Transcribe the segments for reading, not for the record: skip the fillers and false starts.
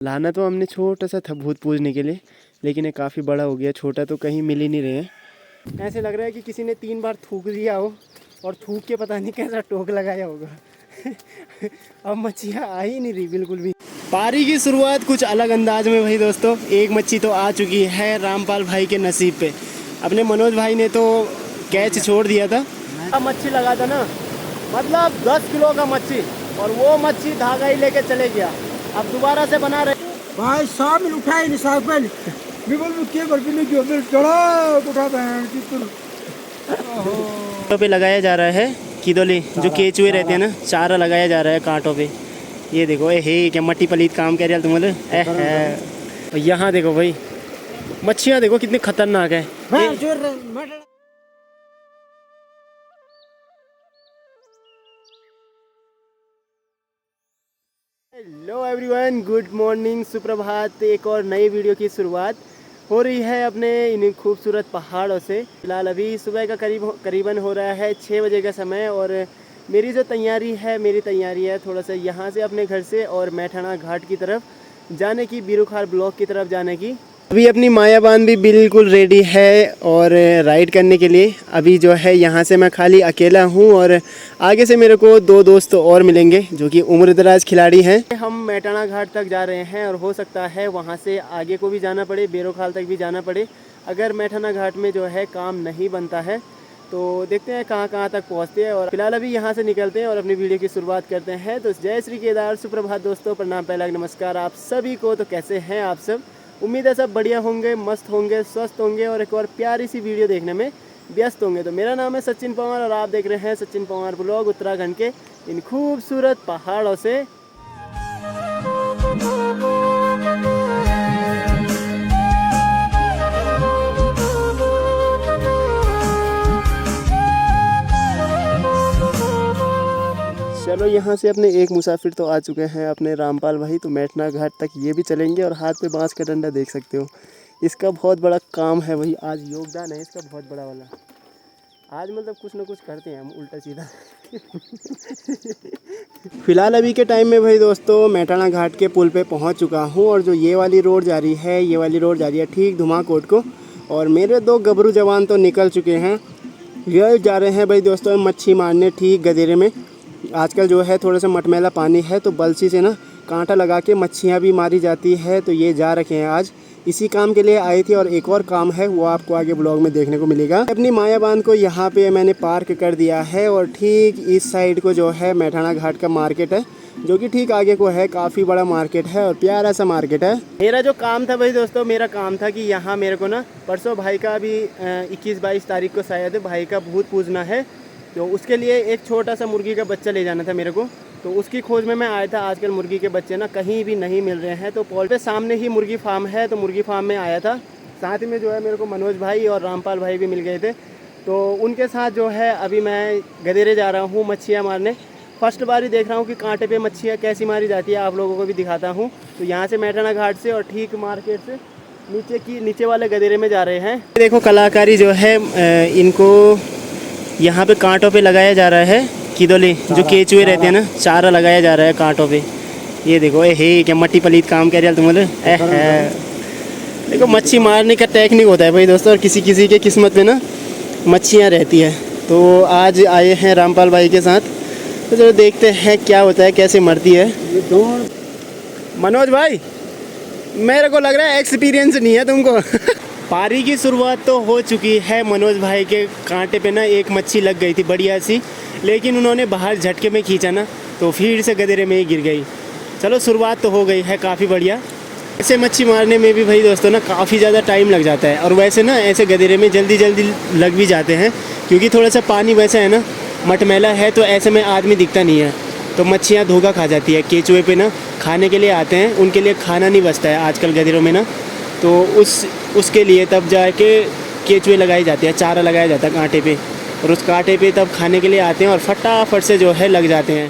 लाना तो हमने छोटा सा था भूत पूजने के लिए, लेकिन ये काफ़ी बड़ा हो गया। छोटा तो कहीं मिल ही नहीं रहे हैं। ऐसे लग रहा है कि किसी ने 3 बार थूक दिया हो और थूक के पता नहीं कैसा टोक लगाया होगा। अब मच्छियाँ आ ही नहीं रही बिल्कुल भी। पारी की शुरुआत कुछ अलग अंदाज में भाई दोस्तों। एक मच्छी तो आ चुकी है रामपाल भाई के नसीब पे। अपने मनोज भाई ने तो कैच छोड़ दिया था। अब मच्छी लगा था ना, मतलब 10 किलो का मच्छी, और वो मच्छी धागा ही लेके चले गया। अब दोबारा से बना रहे भाई साहब मिल उठाए नहीं साहब पहले बिल्कुल मुझे घर पे नहीं क्यों फिर चढ़ा उठा बहन की पे लगाया जा रहा है किदोली, जो केचुए रहते हैं ना, चारा लगाया जा रहा है कांटों पे। ये देखो हे क्या मट्टी पलीत काम कर रहा तुम लोग। यहाँ देखो भाई मच्छियाँ देखो कितनी खतरनाक है। हेलो एवरीवन, गुड मॉर्निंग, सुप्रभात। एक और नई वीडियो की शुरुआत हो रही है अपने इन खूबसूरत पहाड़ों से। फिलहाल अभी सुबह का करीबन हो रहा है 6 बजे का समय, और मेरी जो तैयारी है थोड़ा सा यहाँ से अपने घर से और मैठाना घाट की तरफ जाने की, बीरूखार ब्लॉक की तरफ जाने की। अभी अपनी मायाबान भी बिल्कुल रेडी है और राइड करने के लिए। अभी जो है यहाँ से मैं खाली अकेला हूँ, और आगे से मेरे को 2 दोस्त और मिलेंगे जो कि उम्रदराज खिलाड़ी हैं। हम मैठाना घाट तक जा रहे हैं, और हो सकता है वहाँ से आगे को भी जाना पड़े, बेरोखाल तक भी जाना पड़े। अगर मैठाना घाट में जो है काम नहीं बनता है तो देखते हैं कहाँ तक पहुँचते हैं। और फिलहाल अभी यहाँ से निकलते हैं और अपनी वीडियो की शुरुआत करते हैं। तो जय श्री केदार, सुप्रभात दोस्तों, प्रणाम, पहला नमस्कार आप सभी को। तो कैसे हैं आप सब? उम्मीद है सब बढ़िया होंगे, मस्त होंगे, स्वस्थ होंगे, और एक और प्यारी सी वीडियो देखने में व्यस्त होंगे। तो मेरा नाम है सचिन पवार, और आप देख रहे हैं सचिन पवार ब्लॉग, उत्तराखंड के इन खूबसूरत पहाड़ों से। चलो यहाँ से अपने एक मुसाफिर तो आ चुके हैं अपने रामपाल भाई। तो मैठाना घाट तक ये भी चलेंगे, और हाथ पे बांस का डंडा देख सकते हो, इसका बहुत बड़ा काम है भाई। आज योगदान है इसका बहुत बड़ा वाला। आज मतलब कुछ ना कुछ करते हैं हम उल्टा सीधा। फिलहाल अभी के टाइम में भाई दोस्तों मैठाना घाट के पुल पे पहुंच चुका हूं, और जो ये वाली रोड जा रही है ठीक धुमाकोट को। और मेरे 2 गबरू जवान तो निकल चुके हैं। ये जा रहे हैं भाई दोस्तों मच्छी मारने ठीक गदेरे में। आजकल जो है थोड़ा सा मटमैला पानी है, तो बंसी से ना कांटा लगा के मच्छियाँ भी मारी जाती है। तो ये जा रखे हैं आज, इसी काम के लिए आए थे। और एक और काम है वो आपको आगे ब्लॉग में देखने को मिलेगा। अपनी मायाबान को यहाँ पे मैंने पार्क कर दिया है, और ठीक इस साइड को जो है मैठाना घाट का मार्केट है, जो कि ठीक आगे को है। काफ़ी बड़ा मार्केट है और प्यारा सा मार्केट है। मेरा जो काम था भाई दोस्तों, मेरा काम था कि यहाँ मेरे को ना परसों भाई का अभी 21-22 तारीख को शायद भाई का भूत पूजना है। तो उसके लिए एक छोटा सा मुर्गी का बच्चा ले जाना था मेरे को। तो उसकी खोज में मैं आया था। आजकल मुर्गी के बच्चे ना कहीं भी नहीं मिल रहे हैं। तो पॉल पे सामने ही मुर्गी फार्म है, तो मुर्गी फार्म में आया था। साथ में जो है मेरे को मनोज भाई और रामपाल भाई भी मिल गए थे। तो उनके साथ जो है अभी मैं गदेरे जा रहा हूँ मच्छियाँ मारने। फर्स्ट बार ही देख रहा हूँ कि कांटे पे मच्छियाँ कैसी मारी जाती है, आप लोगों को भी दिखाता हूँ। तो यहाँ से मैठाना घाट से और ठीक मार्केट से नीचे वाले गदेरे में जा रहे हैं। देखो कलाकारी जो है इनको यहाँ पे कांटों पे लगाया जा रहा है किदोली, जो केचुए रहते हैं ना, चारा लगाया जा रहा है कांटों पे। ये देखो हे क्या मट्टी पलीत काम कर रहा तुम लोग। देखो मच्छी मारने का टेक्निक होता है भाई दोस्तों, और किसी किसी के किस्मत में ना मच्छियाँ रहती है। तो आज आए हैं रामपाल भाई के साथ, तो चलो देखते हैं क्या होता है, कैसे मरती है। मनोज भाई मेरे को लग रहा है एक्सपीरियंस नहीं है तुमको। पारी की शुरुआत तो हो चुकी है। मनोज भाई के कांटे पे ना एक मच्छी लग गई थी बढ़िया सी, लेकिन उन्होंने बाहर झटके में खींचा ना, तो फिर से गदेरे में ही गिर गई। चलो शुरुआत तो हो गई है काफ़ी बढ़िया। ऐसे मच्छी मारने में भी भाई दोस्तों ना काफ़ी ज़्यादा टाइम लग जाता है, और वैसे ना ऐसे गदेरे में जल्दी लग भी जाते हैं, क्योंकि थोड़ा सा पानी वैसा है ना मटमैला है, तो ऐसे में आदमी दिखता नहीं है, तो मच्छियाँ धोखा खा जाती है। केचुए पे ना खाने के लिए आते हैं, उनके लिए खाना नहीं बचता है आजकल गदेरों में ना, तो उसके लिए तब जाके केचुए लगाई जाती है, चारा लगाया जाता है कांटे पे, और उस कांटे पे तब खाने के लिए आते हैं और फटाफट से जो है लग जाते हैं।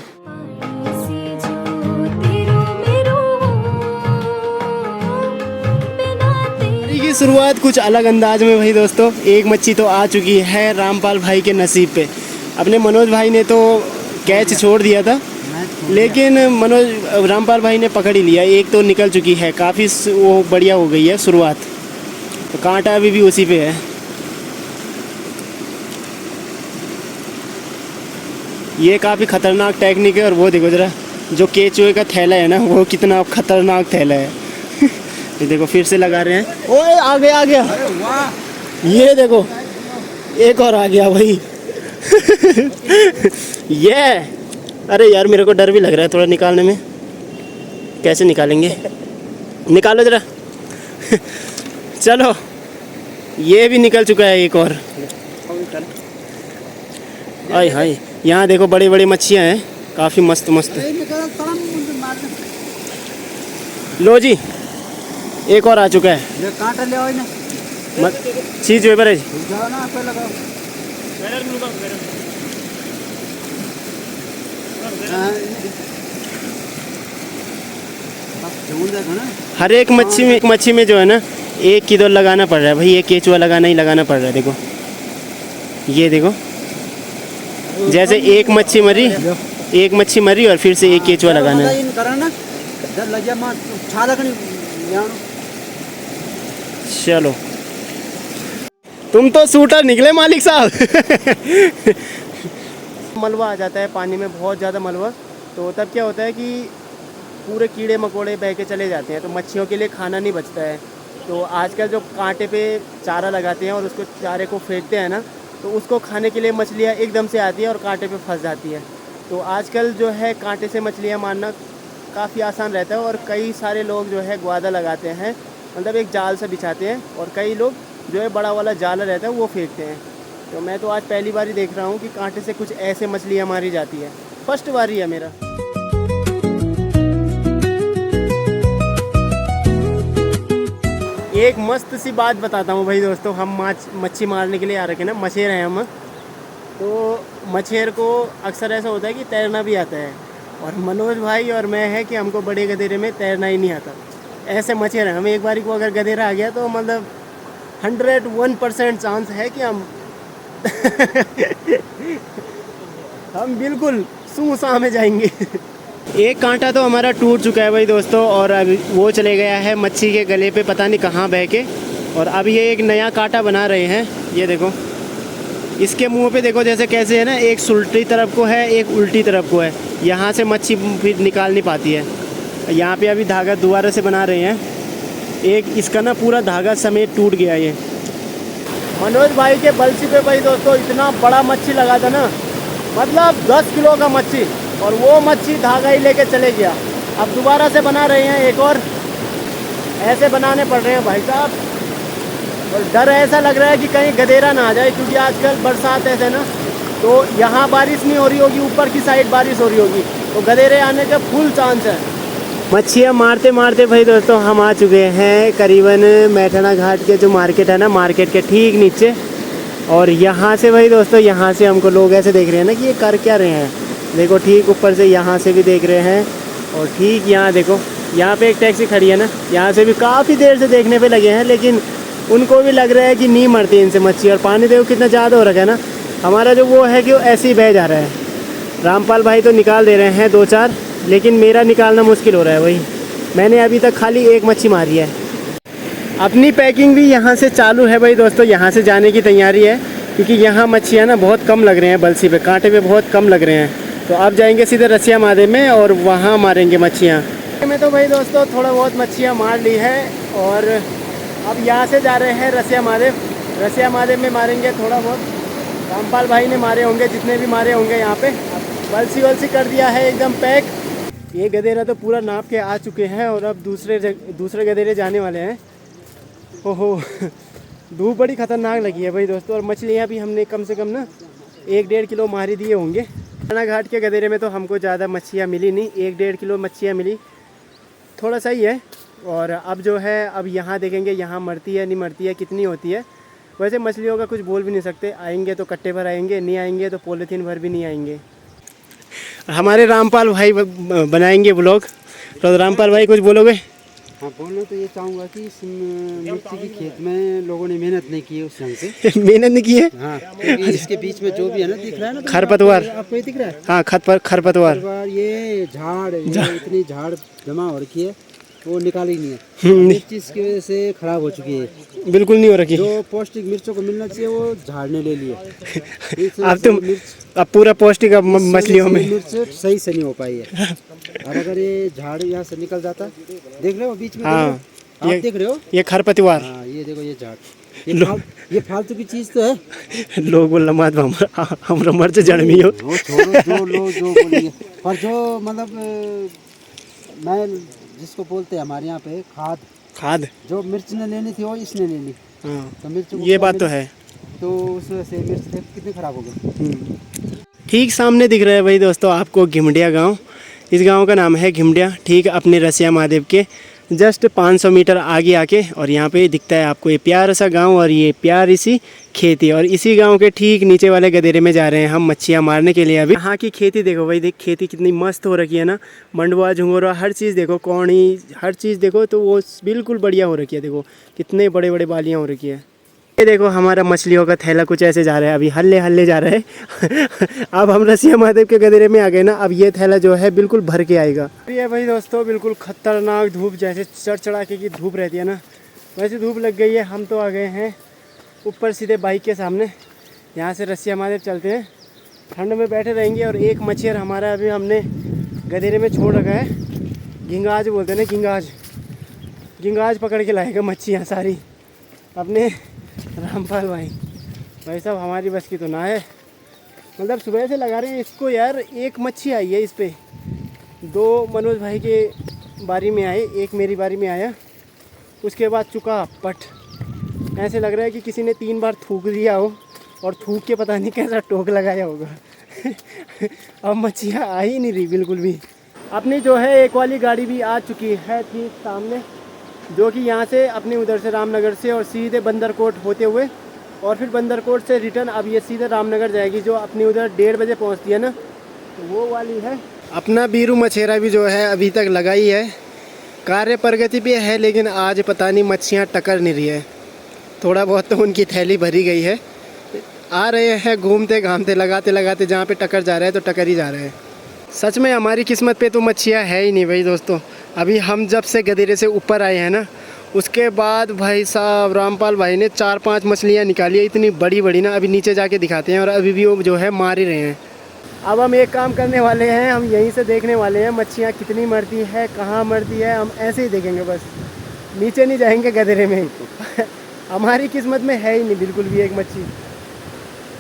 की शुरुआत कुछ अलग अंदाज में भाई दोस्तों। एक मच्छी तो आ चुकी है रामपाल भाई के नसीब पे। अपने मनोज भाई ने तो कैच छोड़ दिया था, लेकिन मनोज रामपाल भाई ने पकड़ ही लिया, एक तो निकल चुकी है, काफ़ी वो बढ़िया हो गई है शुरुआत, तो कांटा अभी भी उसी पे है। ये काफ़ी ख़तरनाक टेक्निक है। और वो देखो ज़रा, जो केचुए का थैला है ना, वो कितना ख़तरनाक थैला है। ये देखो फिर से लगा रहे हैं। ओए आ गया। ये देखो एक और आ गया भाई। ये अरे यार मेरे को डर भी लग रहा है थोड़ा निकालने में। कैसे निकालेंगे? निकालो ज़रा। चलो ये भी निकल चुका है एक और। आय हाय, यहाँ देखो बड़े बड़े मच्छियाँ हैं, काफ़ी मस्त मस्त। लो जी एक और आ चुका है। ये कांटा ले आओ ना, चीज वेबर है। जाओ ना पे लगाओ। हर एक मच्छी में जो है ना 1 किलो लगाना पड़ रहा है भाई। ये केचुआ लगाना पड़ रहा है। देखो ये देखो, जैसे एक मच्छी मरी और फिर से 1 केचुआ लगाना है। चलो तुम तो शूटर निकले मालिक साहब। मलबा आ जाता है पानी में, बहुत ज़्यादा मलबा, तो तब क्या होता है कि पूरे कीड़े मकोड़े बह के चले जाते हैं, तो मच्छियों के लिए खाना नहीं बचता है। तो आजकल जो कांटे पे चारा लगाते हैं और उसको चारे को फेंकते हैं ना, तो उसको खाने के लिए मछलियाँ एकदम से आती है और कांटे पे फंस जाती है। तो आजकल जो है कांटे से मछलियाँ मारना काफ़ी आसान रहता है। और कई सारे लोग जो है ग्वादा लगाते हैं, मतलब एक जाल से बिछाते हैं, और कई लोग जो है बड़ा वाला जाल रहता है वो फेंकते हैं। तो मैं तो आज पहली बार ही देख रहा हूँ कि कांटे से कुछ ऐसे मछलियाँ मारी जाती है। फर्स्ट बार ही है मेरा। एक मस्त सी बात बताता हूँ भाई दोस्तों, हम मच्छी मारने के लिए आ रखे ना, मछेर हैं हम। तो मछेर को अक्सर ऐसा होता है कि तैरना भी आता है, और मनोज भाई और मैं है कि हमको बड़े गधेरे में तैरना ही नहीं आता। ऐसे मछेर हैं हम, एक बारी को अगर गधेरा आ गया तो मतलब 101% चांस है कि हम बिल्कुल सूसा में जाएंगे। एक कांटा तो हमारा टूट चुका है भाई दोस्तों, और अब वो चले गया है मच्छी के गले पे, पता नहीं कहाँ बह के। और अब ये एक नया कांटा बना रहे हैं। ये देखो इसके मुंह पे देखो, जैसे कैसे है ना, एक सुलटी तरफ को है, एक उल्टी तरफ को है। यहाँ से मच्छी फिर निकाल नहीं पाती है। यहाँ पे अभी धागा दोबारा से बना रहे हैं। एक इसका ना पूरा धागा समेत टूट गया ये। मनोज भाई के बल्सी पे भाई दोस्तों इतना बड़ा मच्छी लगा था ना, मतलब 10 किलो का मच्छी, और वो मच्छी धागा ही लेके चले गया। अब दोबारा से बना रहे हैं एक और, ऐसे बनाने पड़ रहे हैं भाई साहब। और डर ऐसा लग रहा है कि कहीं गधेरा ना आ जाए, क्योंकि आजकल बरसात ऐसे ना, तो यहाँ बारिश नहीं हो रही होगी, ऊपर की साइड बारिश हो रही होगी, तो गधेरे आने का फुल चांस है। मच्छियाँ मारते मारते भाई दोस्तों हम आ चुके हैं करीबन मैठाना घाट के जो मार्केट है ना, मार्केट के ठीक नीचे। और यहाँ से भाई दोस्तों, यहाँ से हमको लोग ऐसे देख रहे हैं ना कि ये कर क्या रहे हैं। देखो ठीक ऊपर से यहाँ से भी देख रहे हैं, और ठीक यहाँ देखो, यहाँ पे एक टैक्सी खड़ी है ना, यहाँ से भी काफ़ी देर से देखने पे लगे हैं, लेकिन उनको भी लग रहा है कि नहीं मरती इनसे मच्छी। और पानी देखो कितना ज़्यादा हो रखा है ना, हमारा जो वो है कि वो ऐसे ही बह जा रहा है। रामपाल भाई तो निकाल दे रहे हैं 2-4, लेकिन मेरा निकालना मुश्किल हो रहा है भाई। मैंने अभी तक खाली एक मच्छी मारी है। अपनी पैकिंग भी यहाँ से चालू है भाई दोस्तों, यहाँ से जाने की तैयारी है, क्योंकि यहाँ मच्छियाँ ना बहुत कम लग रहे हैं, बलसी पे कांटे पे बहुत कम लग रहे हैं। तो अब जाएंगे सीधे रसिया महादेव में और वहाँ मारेंगे मच्छियाँ। मैं तो भाई दोस्तों थोड़ा बहुत मच्छियाँ मार ली है, और अब यहाँ से जा रहे हैं रसिया महादेव। रसिया महादेव में मारेंगे थोड़ा बहुत। रामपाल भाई ने मारे होंगे जितने भी मारे होंगे यहाँ पे। बलसी वलसी कर दिया है एकदम पैक। ये गधेरा तो पूरा नाप के आ चुके हैं, और अब दूसरे गधेरे जाने वाले हैं। ओहो धूप बड़ी ख़तरनाक लगी है भाई दोस्तों। और मछलियाँ भी हमने कम से कम ना 1-1.5 किलो मार ही दिए होंगे। मैठाना घाट के गधेरे में तो हमको ज़्यादा मच्छियाँ मिली नहीं, 1-1.5 किलो मच्छियाँ मिली, थोड़ा सही है। और अब जो है, अब यहाँ देखेंगे यहाँ मरती है नहीं मरती है, कितनी होती है। वैसे मछलियों का कुछ बोल भी नहीं सकते, आएंगे तो कट्टे भर आएंगे, नहीं आएंगे तो पॉलीथीन भर भी नहीं आएंगे। हमारे रामपाल भाई बनाएंगे ब्लॉग, तो रामपाल भाई कुछ बोलोगे? हाँ, बोलना तो ये चाहूँगा कि इस मिर्ची की खेत में लोगों ने मेहनत नहीं की है उस ढंग से। मेहनत नहीं की है। हाँ, क्योंकि इसके बीच में जो भी है ना, दिख रहा है ना खरपतवार। आपको ये दिख रहा है? हाँ, खरपतवार। ये झाड़, इतनी झाड़ जमा हो रखी है, वो निकाली नहीं है। हम्म। मिर्ची इसकी वजह से खराब हो चुकी है। बिल्कुल नहीं हो रखी। जो पौष्टिक मिर्चों को मिलना चाहिए वो झाड़ ने ले लिया। अब तुम अब पूरा पौष्टिक अब मछलियों में मिर्च सही से नहीं हो पाई है। और अगर ये झाड़ यहाँ से निकल जाता, देख रहे हो बीच में, हाँ, आप देख रहे हो, ये खरपतवार। हाँ, ये देखो ये झाड़, ये फालतू की चीज तो है। लोग बोल मत हमरा मर्ज जड़मी हो। वो छोड़ो, जो लोग जो बोलेंगे, पर जो मतलब मैं जिसको बोलते हैं हमारे यहाँ पे खाद, जो मिर्च ने लेनी थी वो इसने ले ली। हाँ, तो मिर्च ये बात तो है। तो उस वजह से मिर्च देख कितनी खराब हो गई। ठीक सामने दिख रहा है भाई दोस्तों आपको घिमडिया गांव। इस गांव का नाम है घिमडिया, ठीक अपने रसिया महादेव के जस्ट 500 मीटर आगे आके। और यहाँ पे दिखता है आपको ये प्यारा सा गांव और ये प्यारी सी खेती। और इसी गांव के ठीक नीचे वाले गदेरे में जा रहे हैं हम मच्छियाँ मारने के लिए। अभी यहाँ की खेती देखो भाई, देख खेती कितनी मस्त हो रखी है ना। मंडवा झुंगोरा हर चीज़ देखो, कौड़ी हर चीज़ देखो, तो वो बिल्कुल बढ़िया हो रखी है। देखो कितने बड़े बड़े बालियाँ हो रखी है। ये देखो हमारा मछलियों का थैला कुछ ऐसे जा रहा है, अभी हल्ले हल्ले जा रहा है। अब हम रसिया महादेव के गदेरे में आ गए ना, अब ये थैला जो है बिल्कुल भर के आएगा। ये भाई दोस्तों बिल्कुल खतरनाक धूप, जैसे चढ़ाके की धूप रहती है ना, वैसे धूप लग गई है। हम तो आ गए हैं ऊपर सीधे बाइक के सामने। यहाँ से रसिया महादेव चलते हैं, ठंड में बैठे रहेंगे। और एक मच्छर हमारा अभी हमने गदेरे में छोड़ रखा है, घिंगाज बोलते हैं ना, घिंगाज पकड़ के लाएगा मच्छियाँ सारी अपने रामपाल भाई साहब। हमारी बस की तो ना है, मतलब सुबह से लगा रहे हैं इसको यार। एक मच्छी आई है इस पे, 2 मनोज भाई के बारी में आए, एक मेरी बारी में आया, उसके बाद चुका पट। ऐसे लग रहा है कि किसी ने 3 बार थूक दिया हो और थूक के पता नहीं कैसा टोक लगाया होगा। अब मच्छियाँ आ ही नहीं रही बिल्कुल भी। अपनी जो है एक वाली गाड़ी भी आ चुकी है ठीक सामने, जो कि यहाँ से अपने उधर से रामनगर से और सीधे बंदरकोट होते हुए और फिर बंदरकोट से रिटर्न अब ये सीधे रामनगर जाएगी, जो अपनी उधर 1:30 बजे पहुँचती है ना, तो वो वाली है। अपना बीरू मछेरा भी जो है अभी तक लगा ही है, कार्य प्रगति भी है, लेकिन आज पता नहीं मच्छियाँ टकर नहीं रही है। थोड़ा बहुत तो उनकी थैली भरी गई है, आ रहे हैं घूमते घामते लगाते लगाते, जहाँ पे टकर जा रहा है तो टकर ही जा रहे हैं। सच में हमारी किस्मत पे तो मच्छियाँ है ही नहीं भाई दोस्तों। अभी हम जब से गदेरे से ऊपर आए हैं ना, उसके बाद भाई साहब रामपाल भाई ने 4-5 मछलियाँ निकाली है, इतनी बड़ी बड़ी ना। अभी नीचे जाके दिखाते हैं, और अभी भी वो जो है मार ही रहे हैं। अब हम एक काम करने वाले हैं, हम यहीं से देखने वाले हैं मच्छियाँ कितनी मरती है, कहाँ मरती है, हम ऐसे ही देखेंगे बस, नीचे नहीं जाएंगे गदेरे में। हमारी किस्मत में है ही नहीं बिल्कुल भी एक मच्छी।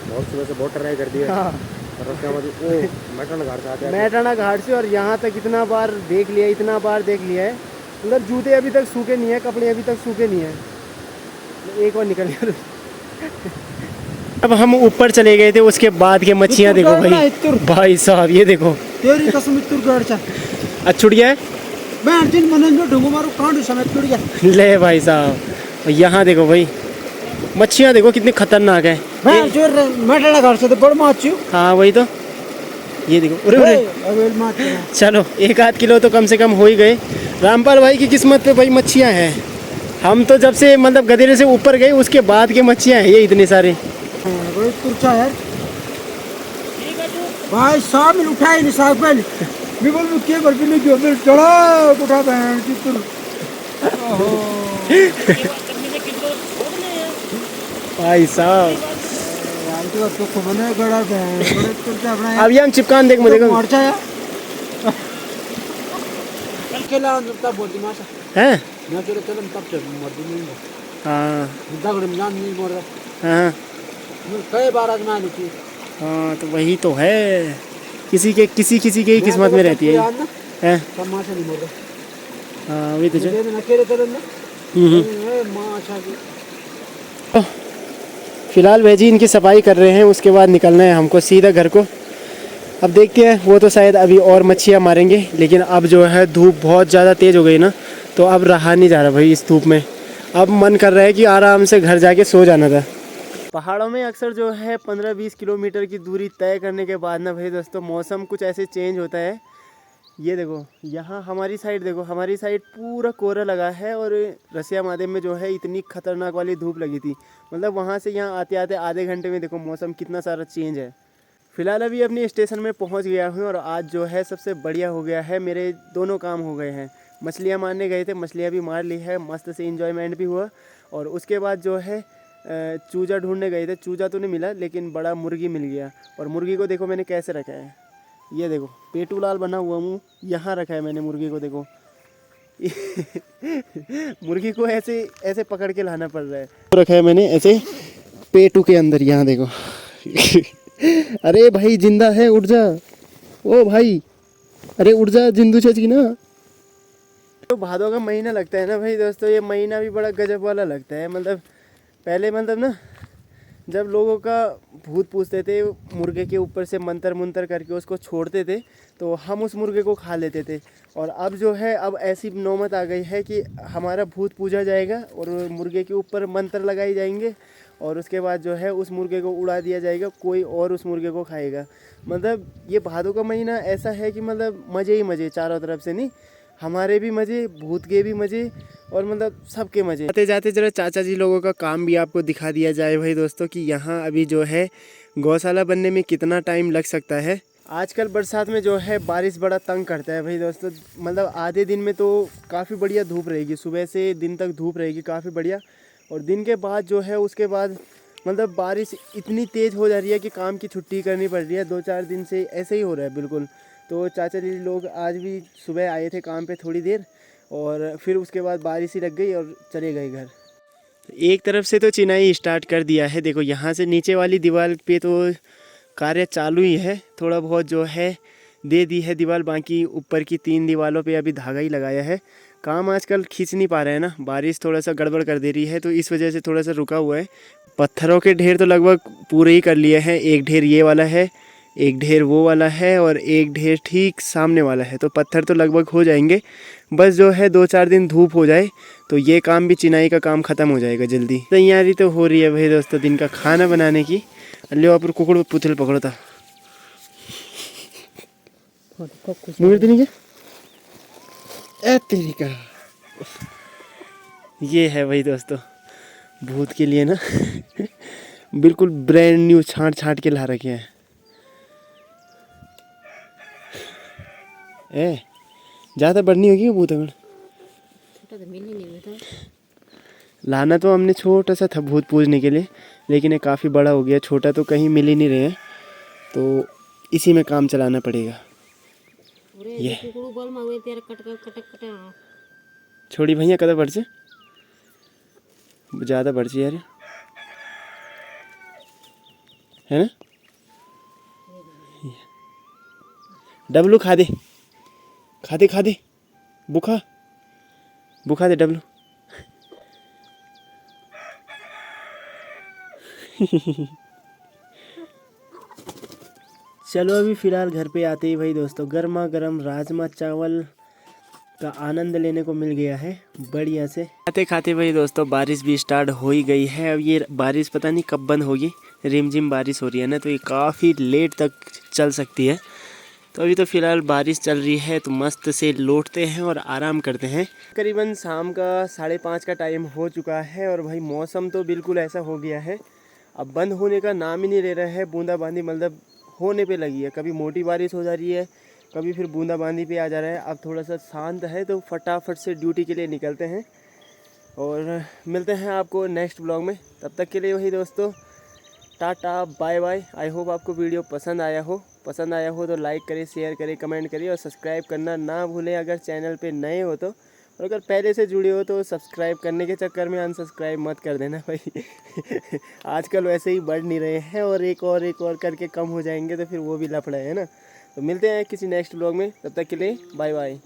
बहुत सुबह से बहुत ट्राई कर दिया। हाँ, मैटाना घाट से और यहाँ तक इतना बार देख लिया, इतना बार देख लिया है। मतलब जूते अभी तक सूखे नहीं है, कपड़े अभी तक सूखे नहीं है। एक और निकल गया। अब हम ऊपर चले गए थे, उसके बाद के मच्छियाँ देखो भाई साहब, ये देखो तेरी कसम छुट गया है। ले भाई साहब, यहाँ देखो भाई मच्छियाँ देखो कितनी खतरनाक है। हाँ वही तो, ये देखो अरे चलो 1-8 किलो तो कम से कम हो ही गए। रामपाल भाई की किस्मत पे भाई मच्छियाँ हैं। हम तो जब से मतलब गदेरे से ऊपर गए उसके बाद के मच्छियाँ हैं ये इतने सारे। भाई शामिल उठाए नहीं साहब पहले मैं बोल के कर भी नहीं जो मेरे चढ़ा उठा बहन की तुर। भाई साहब तो खबने गड़ा बहन बड़े तुरता अपना अब ये हम चिपकान देख मुझे मर जाया केला तब बोलती माशा हैं मैं चलो चलो तब से मर भी नहीं। हाँ दगड़ में जान नहीं मर रहा। हाँ कई बार आजमा ली थी। हाँ तो वही तो है, किसी के ही किस्मत में रहती है। हैं माशा नहीं मर रहा। हाँ वही तो जो अकेले तरह माशा की। फिलहाल भाई जी इनकी सफाई कर रहे हैं, उसके बाद निकलना है हमको सीधा घर को। अब देखते हैं, वो तो शायद अभी और मच्छियाँ मारेंगे, लेकिन अब जो है धूप बहुत ज़्यादा तेज़ हो गई ना, तो अब रहा नहीं जा रहा भाई इस धूप में। अब मन कर रहा है कि आराम से घर जाके सो जाना था। पहाड़ों में अक्सर जो है 15-20 किलोमीटर की दूरी तय करने के बाद ना भाई दोस्तों मौसम कुछ ऐसे चेंज होता है ये देखो यहाँ हमारी साइड, देखो हमारी साइड पूरा कोहरा लगा है और रसिया मादेव में जो है इतनी खतरनाक वाली धूप लगी थी। मतलब वहाँ से यहाँ आते आते आधे घंटे में देखो मौसम कितना सारा चेंज है। फ़िलहाल अभी अपनी स्टेशन में पहुँच गया हूँ और आज जो है सबसे बढ़िया हो गया है, मेरे दोनों काम हो गए हैं। मछलियाँ मारने गए थे, मछलियाँ भी मार ली है, मस्त से इंजॉयमेंट भी हुआ। और उसके बाद जो है चूजा ढूंढने गए थे, चूजा तो नहीं मिला लेकिन बड़ा मुर्गी मिल गया। और मुर्गी को देखो मैंने कैसे रखा है, ये देखो पेटू लाल बना हुआ मुँह यहाँ रखा है मैंने मुर्गी को, देखो मुर्गी को ऐसे ऐसे पकड़ के लाना पड़ रहा है। रखा है मैंने ऐसे पेटू के अंदर, यहाँ देखो अरे भाई जिंदा है, उठ जा ओ भाई, अरे उठ जा जिंदू छची ना। तो भादों का महीना लगता है ना भाई दोस्तों, ये महीना भी बड़ा गजब वाला लगता है। मतलब पहले मतलब ना जब लोगों का भूत पूछते थे, मुर्गे के ऊपर से मंतर मुंतर करके उसको छोड़ते थे तो हम उस मुर्गे को खा लेते थे। और अब जो है अब ऐसी नौबत आ गई है कि हमारा भूत पूजा जाएगा और मुर्गे के ऊपर मंत्र लगाए जाएंगे और उसके बाद जो है उस मुर्गे को उड़ा दिया जाएगा, कोई और उस मुर्गे को खाएगा। मतलब ये भादों का महीना ऐसा है कि मतलब मज़े ही मज़े चारों तरफ से, नहीं हमारे भी मज़े, भूत के भी मज़े और मतलब सबके मज़े। जाते जाते जरा चाचा जी लोगों का काम भी आपको दिखा दिया जाए भाई दोस्तों कि यहाँ अभी जो है गौशाला बनने में कितना टाइम लग सकता है। आजकल बरसात में जो है बारिश बड़ा तंग करता है भाई दोस्तों। मतलब आधे दिन में तो काफ़ी बढ़िया धूप रहेगी, सुबह से दिन तक धूप रहेगी काफ़ी बढ़िया, और दिन के बाद जो है उसके बाद मतलब बारिश इतनी तेज़ हो जा रही है कि काम की छुट्टी करनी पड़ रही है। 2-4 दिन से ऐसे ही हो रहा है बिल्कुल। तो चाचा जी लोग आज भी सुबह आए थे काम पे थोड़ी देर और फिर उसके बाद बारिश ही लग गई और चले गए घर। एक तरफ से तो चिनाई स्टार्ट कर दिया है, देखो यहाँ से नीचे वाली दीवार पे तो कार्य चालू ही है, थोड़ा बहुत जो है दे दी है दीवार, बाकी ऊपर की 3 दीवारों पे अभी धागा ही लगाया है। काम आजकल खींच नहीं पा रहे हैं ना, बारिश थोड़ा सा गड़बड़ कर दे रही है तो इस वजह से थोड़ा सा रुका हुआ है। पत्थरों के ढेर तो लगभग पूरे ही कर लिए हैं, एक ढेर ये वाला है, एक ढेर वो वाला है और एक ढेर ठीक सामने वाला है, तो पत्थर तो लगभग हो जाएंगे। बस जो है 2-4 दिन धूप हो जाए तो ये काम भी, चिनाई का काम ख़त्म हो जाएगा जल्दी। तैयारी तो हो रही है भाई दोस्तों दिन का खाना बनाने की। लियो आप कुकड़ पुतल पकड़ो था मुझे नहीं क्या तेरी का। ये है भाई दोस्तों भूत के लिए ना बिल्कुल ब्रांड न्यू छांट छांट के ला रखे हैं। ज़्यादा बढ़नी होगी वो भूत, अगर लाना तो हमने छोटा सा था भूत पूजने के लिए, लेकिन ये काफ़ी बड़ा हो गया, छोटा तो कहीं मिल ही नहीं रहे हैं, तो इसी में काम चलाना पड़ेगा। ये छोड़ी भैया कदा बढ़ से ज़्यादा बढ़ यार, है ना। डब्लू खा दे खा दे खा दे, बुखा बुखा दे डब्लू चलो अभी फ़िलहाल घर पे आते ही भाई दोस्तों गर्मा गर्म राजमा चावल का आनंद लेने को मिल गया है बढ़िया से। खाते खाते भाई दोस्तों बारिश भी स्टार्ट हो ही गई है। अब ये बारिश पता नहीं कब बंद होगी, रिमझिम बारिश हो रही है ना, तो ये काफ़ी लेट तक चल सकती है। तो अभी तो फ़िलहाल बारिश चल रही है तो मस्त से लौटते हैं और आराम करते हैं। करीबन शाम का 5:30 का टाइम हो चुका है और भाई मौसम तो बिल्कुल ऐसा हो गया है, अब बंद होने का नाम ही नहीं ले रहा है। बूंदाबांदी मतलब होने पे लगी है, कभी मोटी बारिश हो जा रही है, कभी फिर बूंदाबांदी पे आ जा रहा है। अब थोड़ा सा शांत है तो फटाफट से ड्यूटी के लिए निकलते हैं और मिलते हैं आपको नेक्स्ट ब्लॉग में। तब तक के लिए वही दोस्तों tata bye bye. I hope आपको वीडियो पसंद आया हो तो लाइक करें, शेयर करें, कमेंट करें और सब्सक्राइब करना ना भूलें अगर चैनल पे नए हो तो। और अगर पहले से जुड़े हो तो सब्सक्राइब करने के चक्कर में अनसब्सक्राइब मत कर देना भाई आजकल वैसे ही बढ़ नहीं रहे हैं और एक और करके कम हो जाएंगे तो फिर वो भी लफड़ा है ना। तो मिलते हैं किसी नेक्स्ट ब्लॉग में, तब तक के लिए बाय बाय।